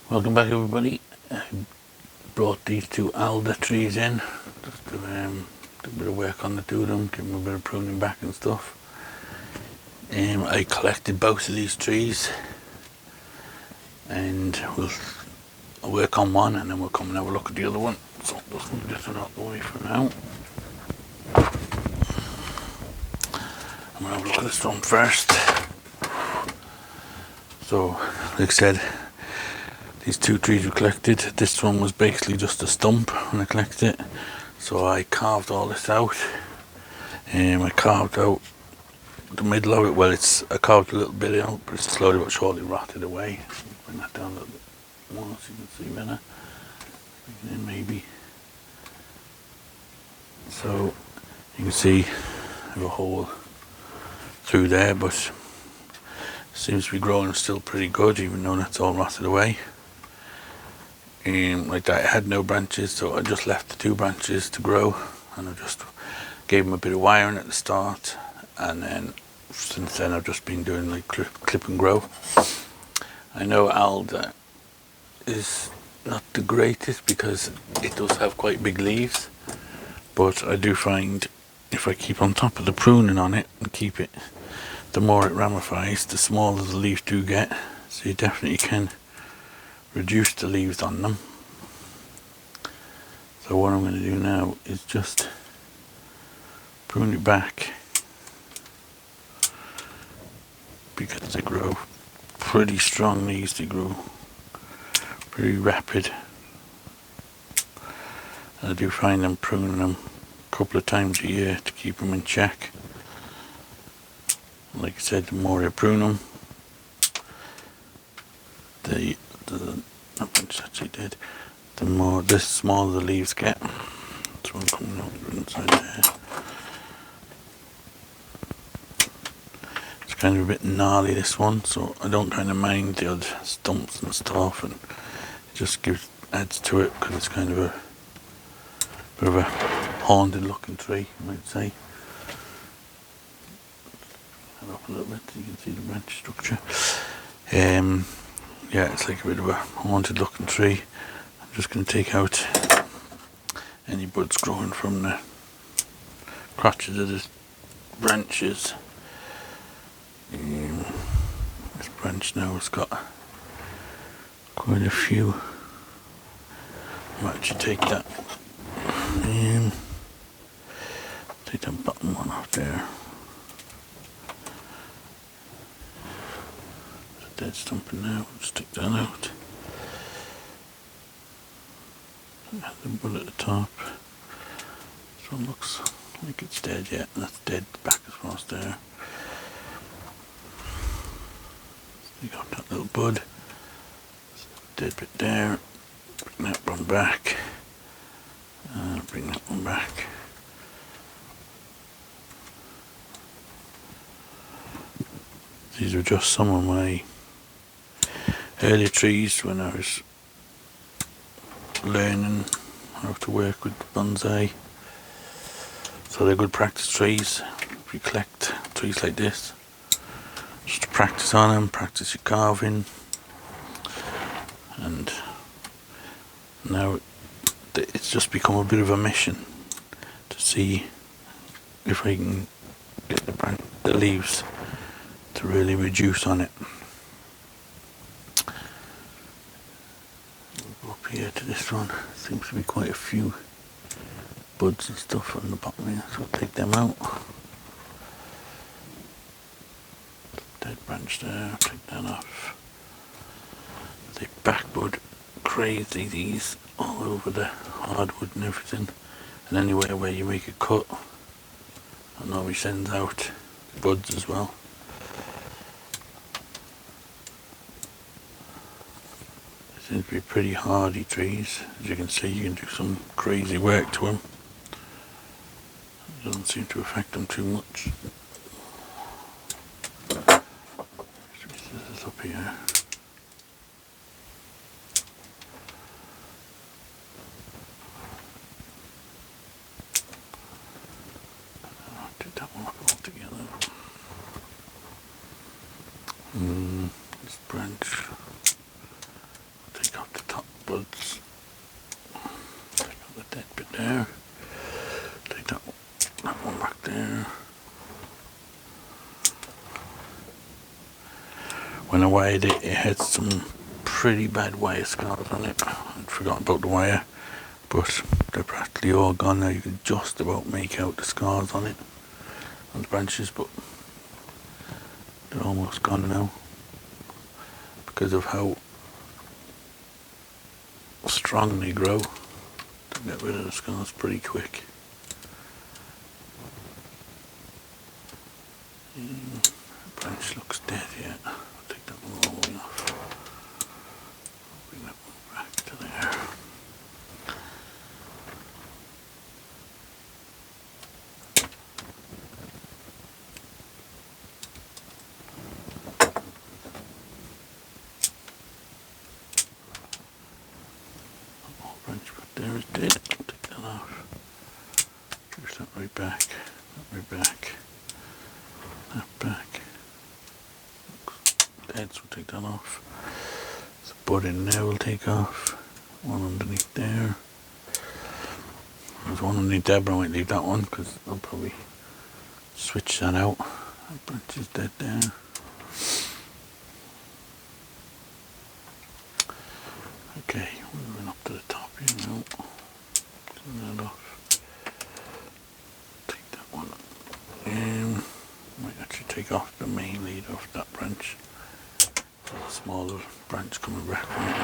Welcome back, everybody. I brought these two alder trees in just to do a bit of work on the two of them, give them a bit of pruning back and stuff. I collected both of these trees and I'll work on one and then we'll come and have a look at the other one. So just move this one out the way for now. I'm going to have a look at this one first. So, like I said, these two trees we collected, this one was basically just a stump when I collected it. So I carved all this out. I carved out the middle of it. Well, I carved a little bit out, but it's slowly but surely rotted away. Bring that down a little bit more so you can see better. Bring it in maybe. So you can see I have a hole through there, but it seems to be growing still pretty good, even though that's all rotted away. Like that, it had no branches, so I just left the two branches to grow, and I just gave them a bit of wiring at the start, and then since then I've just been doing like clip and grow. I know alder is not the greatest because it does have quite big leaves, but I do find if I keep on top of the pruning on it and keep it, the more it ramifies, the smaller the leaves do get, so you definitely can reduce the leaves on them. So what I'm going to do now is just prune it back, because they grow pretty strong. These, they grow pretty rapid, and I do find them pruning them a couple of times a year to keep them in check. Like I said, the more I prune them, the branch actually did, the smaller the leaves get. That's one coming out the inside there. It's kind of a bit gnarly, this one, so I don't kind of mind the odd stumps and stuff, and it just adds to it because it's kind of a bit of a haunted looking tree, you might say. Head up a little bit so you can see the branch structure. Yeah, it's like a bit of a haunted looking tree. I'm just going to take out any buds growing from the crotches of the branches. This branch now has got quite a few. I might actually take that bottom one off there. Dead stump in there, we'll just take that out. The bud at the top. This one looks like it's dead yet, and that's dead back as far as there. You got that little bud. Dead bit there. Bring that one back. Bring that one back. These are just some of my early trees when I was learning how to work with bonsai. So they're good practice trees. If you collect trees like this, just to practice on them, practice your carving. And now it's just become a bit of a mission to see if I can get the leaves to really reduce on it. We'll go up here to this one. Seems to be quite a few buds and stuff on the bottom here, so we'll take them out. Dead branch there, take that off. The back bud, crazy, these all over the hardwood and everything, and anywhere where you make a cut, and always sends out buds as well. They seem to be pretty hardy trees. As you can see, you can do some crazy work to them. It doesn't seem to affect them too much. This is up here. Did that one up altogether. This branch. Take off buds. Take out the dead bit there. Take that one back there. When I wired it, it had some pretty bad wire scars on it. I'd forgotten about the wire, but they're practically all gone now. You can just about make out the scars on it, on the branches, but they're almost gone now because of how strong they grow. To get rid of the scars pretty quick. The branch looks dead yet. I'll take that one all the way off. Bring that one back to there. That whole branch back there is dead. I'll take that off. Push that right back. That right back. That back. Dead, so we'll take that off. There's a bud in there we'll take off. One underneath there. There's one underneath there, but I might leave that one because I'll probably switch that out. That branch is dead there. Okay, we're moving up to the top here now. Clean that off. Take that one up. Might actually take off the main lead off that branch. There's a smaller branch coming back from it.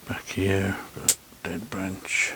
Back here, got a dead branch.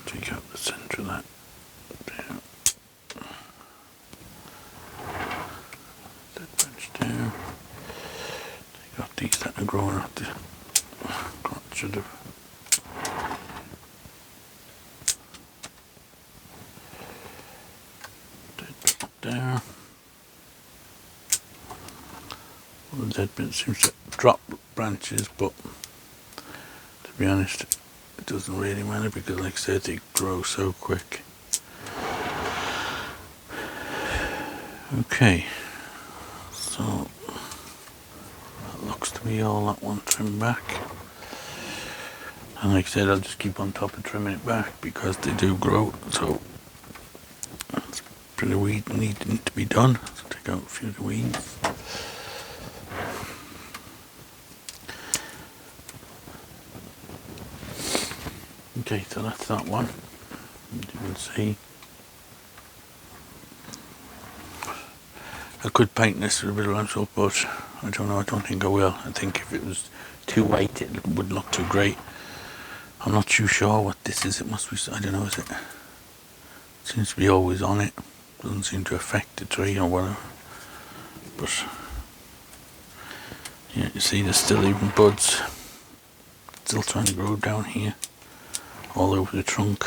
Take out the centre of that. There. Dead branch there. Take out these that are growing out the crotch of the there. Well, the dead bit seems to drop branches, but to be honest, it doesn't really matter because, like I said, they grow so quick. Okay, so that looks to be all that one trimmed back. And like I said, I'll just keep on top of trimming it back because they do grow, so the weed needing to be done, so take out a few of the weeds. Okay, so that's that one. As you can see, I could paint this with a bit of limestone, but I don't know, I don't think I will. I think if it was too white it wouldn't look too great. I'm not too sure what this is. It must be, I don't know, is it? It seems to be always on it. Doesn't seem to affect the tree or whatever, but yeah, you see there's still even buds still trying to grow down here all over the trunk.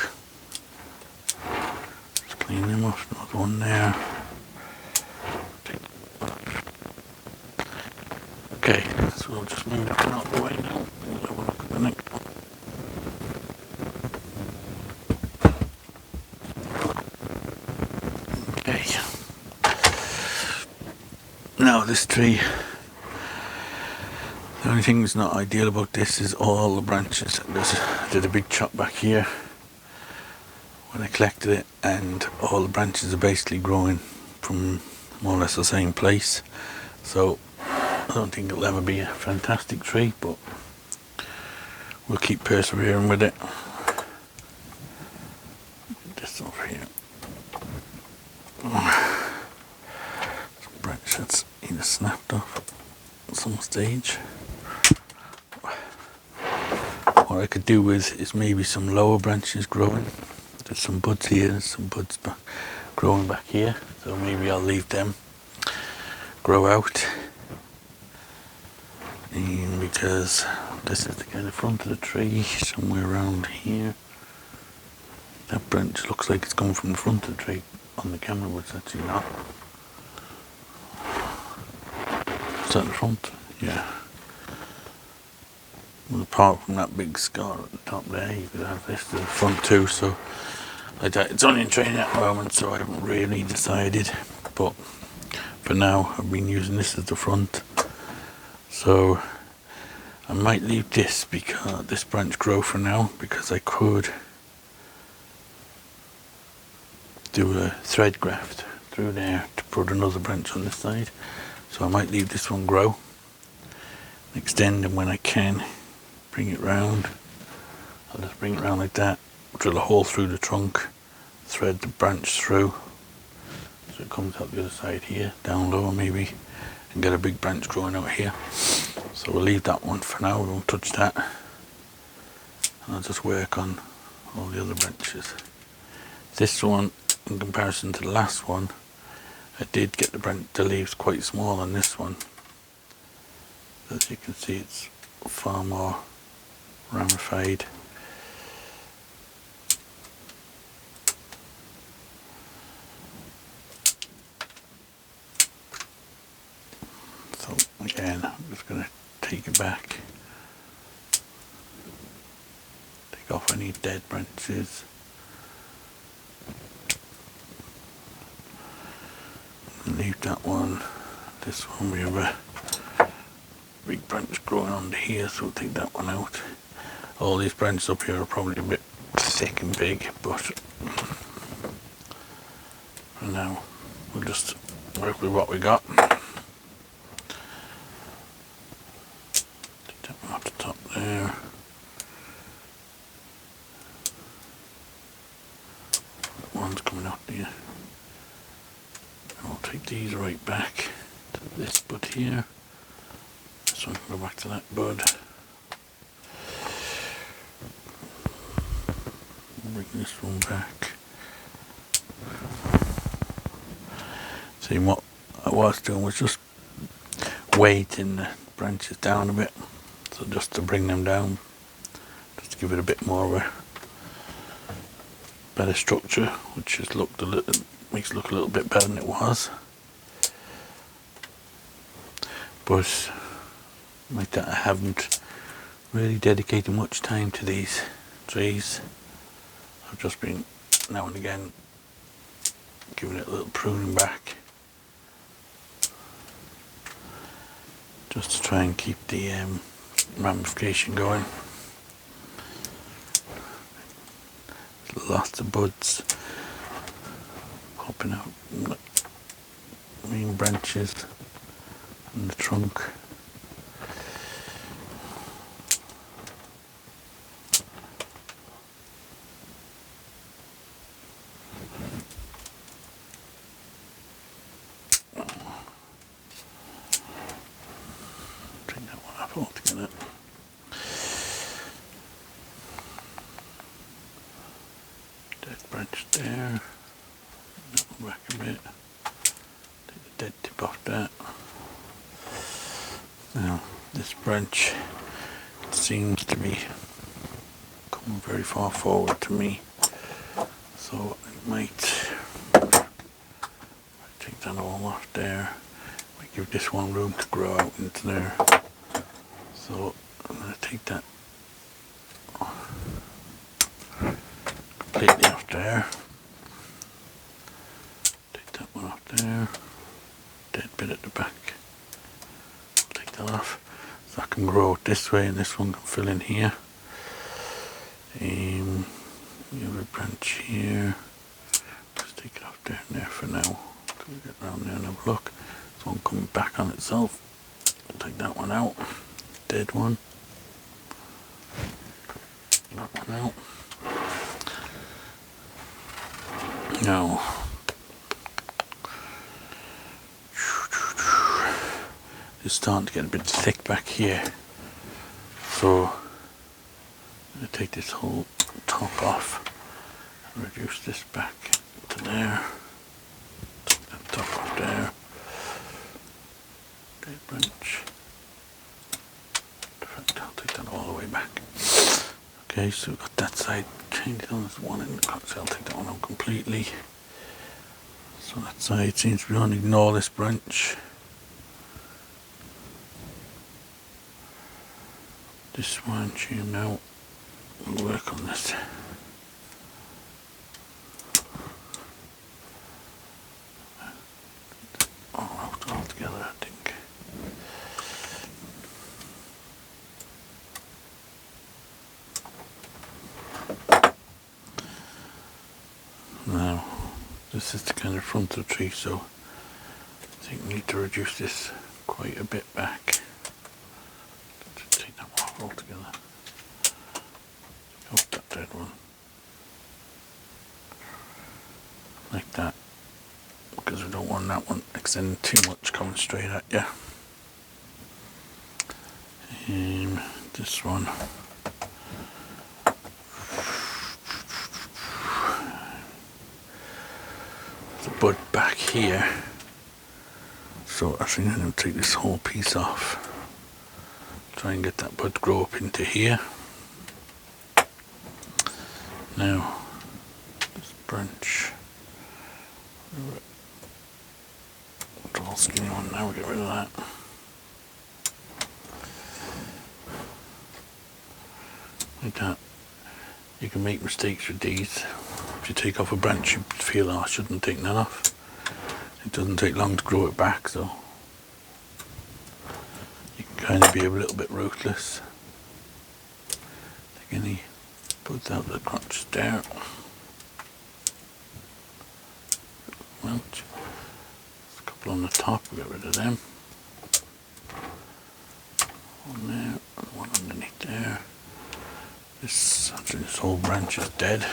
Just clean them off. Another one there. Okay, so we'll just move that one out of the way now. We'll have a look at the next one. Now this tree, the only thing that's not ideal about this is all the branches. I did a big chop back here when I collected it, and all the branches are basically growing from more or less the same place. So I don't think it'll ever be a fantastic tree, but we'll keep persevering with it. This over here. Branch that's either snapped off at some stage. What I could do with is maybe some lower branches growing. There's some buds here, there's some buds growing back here, so maybe I'll leave them grow out. And because this is the kind of front of the tree, somewhere around here. That branch looks like it's coming from the front of the tree on the camera, but it's actually not. Is that the front? Yeah. Well, apart from that big scar at the top there, you could have this to the front too, so it's only in training at the moment, so I haven't really decided, but for now I've been using this as the front, so I might leave this because this branch grow for now, because I could do a thread graft through there to put another branch on this side. So I might leave this one grow, extend, and when I can bring it round, I'll just bring it round like that, drill a hole through the trunk, thread the branch through so it comes out the other side here, down lower maybe, and get a big branch growing out here. So we'll leave that one for now, we won't touch that, and I'll just work on all the other branches. This one, in comparison to the last one, I did get the leaves quite small on this one. As you can see, it's far more ramified. So again, I'm just going to take it back, take off any dead branches. Leave that one. This one we have a big branch growing under here, so we'll take that one out. All these branches up here are probably a bit thick and big, but for now we'll just work with what we got. Take that one off the top there. One's coming out there. I'll take these right back to this bud here, so I can go back to that bud. Bring this one back. See, what I was doing was just weighting the branches down a bit, so just to bring them down, just to give it a bit more of a better structure, which has looked a little, makes it look a little bit better than it was. But like that, I haven't really dedicated much time to these trees. I've just been now and again giving it a little pruning back, just to try and keep the ramification going. Lots of buds popping out, main branches and the trunk. Take that one off altogether. Dead branch there. That one back a bit. Take the dead tip off that. Now, this branch seems to be coming very far forward to me, so I might take that all off there. Might give this one room to grow out into there. So I'm going to take that completely off there. Take that one off there. Dead bit at the back. Take that off. So I can grow it this way, and this one can fill in here. The other branch here. Just take it off there and there for now. Till we get around there and have a look. This one coming back on itself. I'll take that one out. Dead one. That one out. Now, it's starting to get a bit thick back here, so I'm going to take this whole top off and reduce this back to there. Take that top off there. Dead branch. In fact, I'll take that all the way back. Okay, so we've got that side changed on. There's one in the cut, so I'll take that one out completely. So that side seems to be on. Ignore this branch. This branch here now. We'll work on this. All out. is the kind of front of the tree, so I think we need to reduce this quite a bit back. Let's take that off altogether. Off that dead one. Like that. Because we don't want that one extending too much coming straight at you. This one. The bud back here. So I think I'm going to take this whole piece off. Try and get that bud grow up into here. Now, this branch. The whole skinny one now, we'll get rid of that. Like that. You can make mistakes with these. If you take off a branch, you feel, oh, I shouldn't take that off. It doesn't take long to grow it back, so you can kind of be a little bit ruthless. Take any buds out of the crotch there. Well, there's a couple on the top, we'll get rid of them. One there, and one underneath there. This whole branch is dead.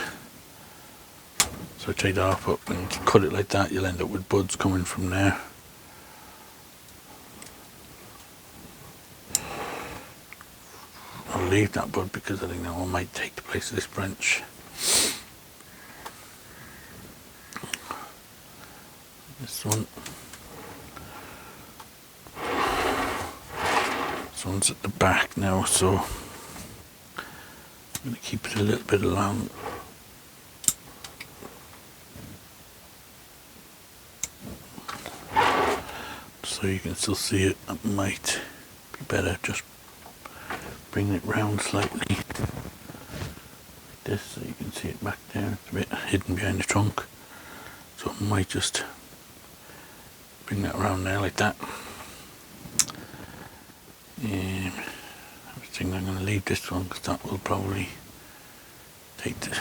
So take that off, but when you cut it like that, you'll end up with buds coming from there. I'll leave that bud because I think that one might take the place of this branch. This one. This one's at the back now, so I'm going to keep it a little bit along. So you can still see it. That might be better just bring it round slightly like this so you can see it back there. It's a bit hidden behind the trunk, so I might just bring that around there like that. I think I'm going to leave this one because that will probably take the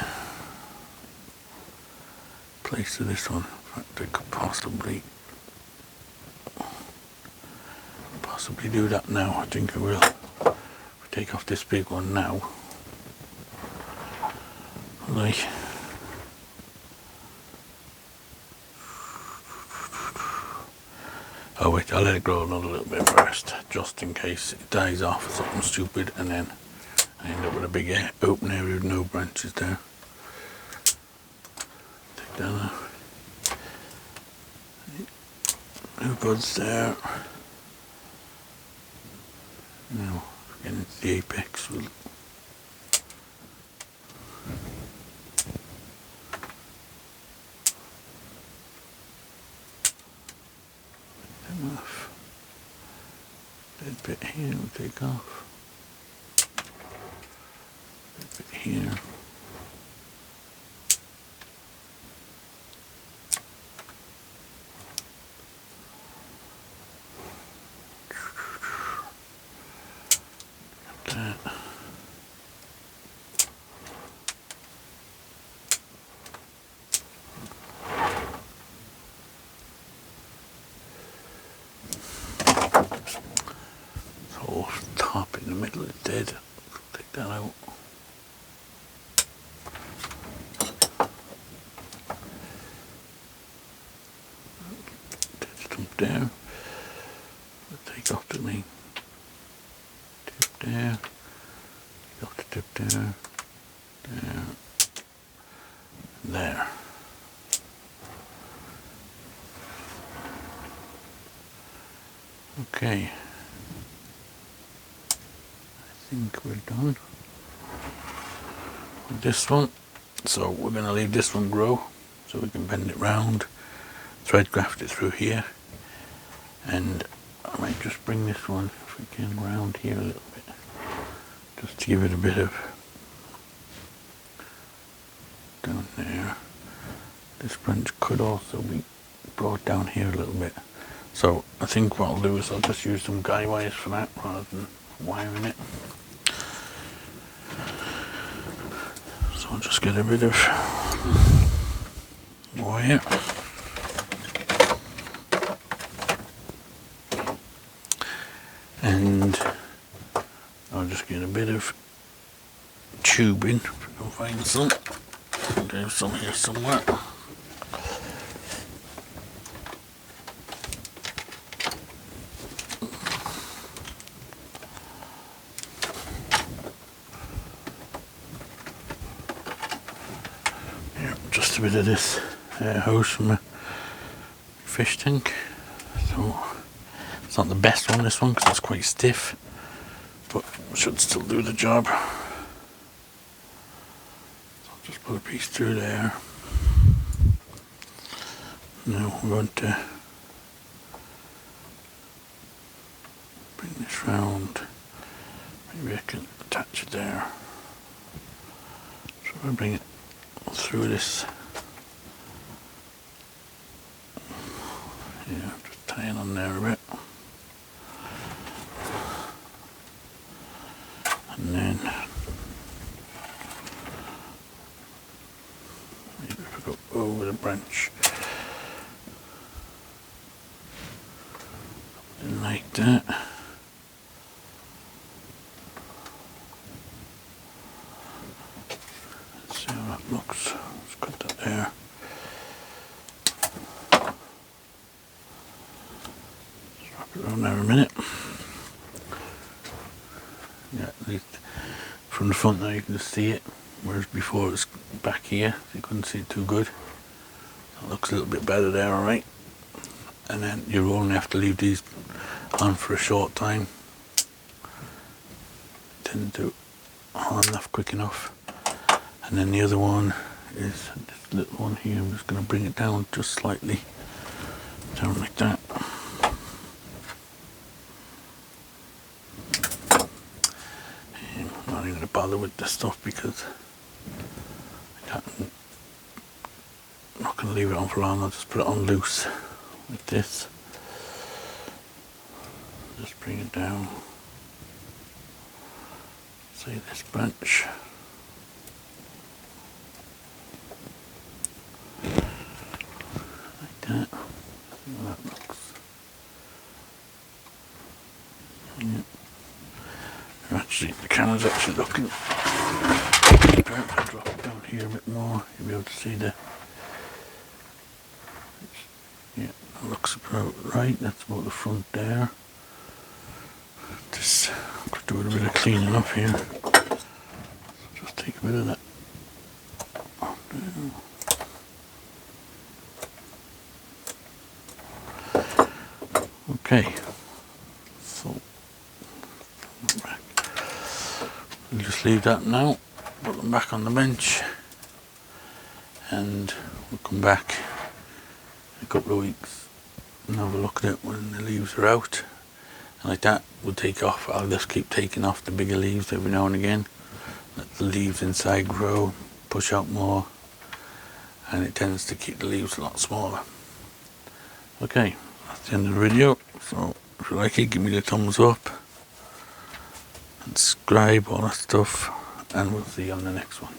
place of this one. In fact, I could possibly do that now. I think I will. Take off this big one now. Like. Oh wait, I'll let it grow another little bit first, just in case it dies off or something stupid, and then I end up with a big open area with no branches there. Take that out. No buds there. Now, getting into the apex, we'll take them off. That bit here we'll take off. That bit here. Top in the middle is dead. Take that out. Dead stump there. We'll take off the main tip there. Take off the tip there. There. And there. Okay. I think we're done with this one, so we're going to leave this one grow so we can bend it round, thread graft it through here, and I might just bring this one, if we can, round here a little bit, just to give it a bit of down there. This branch could also be brought down here a little bit, so I think what I'll do is I'll just use some guy wires for that rather than wiring it. So I'll just get a bit of wire. And I'll just get a bit of tubing if I can find some. There's some here somewhere. Yeah, just a bit of this hose from a fish tank. So it's not the best one, this one, because it's quite stiff, but should still do the job. So I'll just put a piece through there. Now we're going to bring this round. Maybe I can attach it there. So I bring it through this. Yeah, just tying on there a bit. And then maybe if I go over the branch and like that. Let's see how that looks. Let's cut that there. Let's wrap it around there a minute. Yeah, at least from the front now you can just see it, whereas before it was back here, so you couldn't see it too good. It looks a little bit better there, alright. And then you only have to leave these on for a short time. Didn't do on enough quick enough. And then the other one is this little one here. I'm just going to bring it down just slightly, down like that. I'm not even going to bother with this stuff because I'm not going to leave it on for long. I'll just put it on loose like this. Just bring it down. Say this branch. Like that. See how that looks. Yeah. Actually, the camera's actually looking. If I drop it down here a bit more, you'll be able to see the. Yeah, that looks about right. That's about the front there. Just do a bit of cleaning up here. So just take a bit of that off there. Okay. So back. We'll just leave that now. Put them back on the bench, and we'll come back in a couple of weeks and have a look at it when the leaves are out. And like that, we'll take off. I'll just keep taking off the bigger leaves every now and again. Let the leaves inside grow, push out more, and it tends to keep the leaves a lot smaller. Okay, that's the end of the video. So if you like it, give me the thumbs up, and subscribe, all that stuff, and we'll see you on the next one.